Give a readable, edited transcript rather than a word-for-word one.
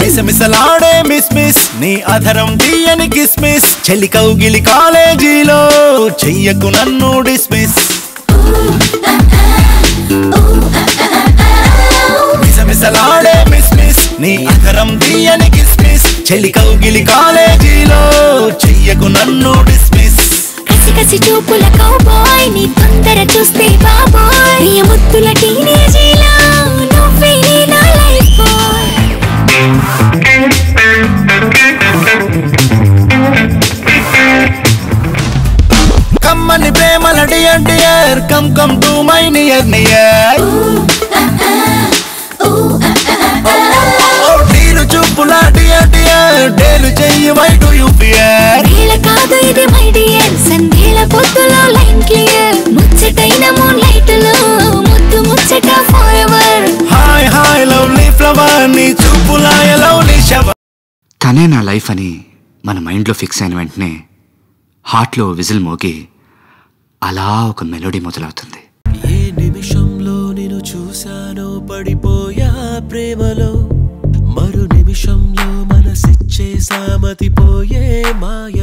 మిసమిసలాడే miss miss నీ అధరం తీయని కిస్మిస్ చెలి కౌగిలి కాలేజీలో చెయ్యకు నన్ను డిస్మిస్ మిసమిసలాడే మిస్ మిస్ నీ అధరం తీయని కిస్మిస్ చెలి కౌగిలి కాలేజీలో చెయ్యకు నన్ను డిస్మిస్ కసి కసి చూపుల కౌబాయ్ నీ తొందర చూస్తే బాబాయ్ నీ ముద్దుల టీనేజీలా నువ్వే నా లైఫ్ బాయ్ కమ్మని ప్రేమల dear dear come come to my near near deal చూపుల డియర్ డియర్ డేలు చెయ్యి వై డు యు ఫియర్ వేళ కాదు ఇది మై డియర్ సందేల పొద్దులో లైన్ క్లియర్ ముచ్చటైన మూన్ లైట్ లో ముద్దు ముచ్చట for ever hi hi lovely flower నీ చూపుల లవ్లీ షవర్. తనే నా లైఫ్ అని మన మైండ్లో ఫిక్స్ అయిన వెంటనే హార్ట్లో విజిల్ మోగి అలా ఒక మెలోడీ మొదలవుతుంది. ఏ నిమిషంలో నేను చూశానో పడిపోయా ప్రేమలో మరు నిమిషంలో మనసిచ్చే సామతిపోయే మాయ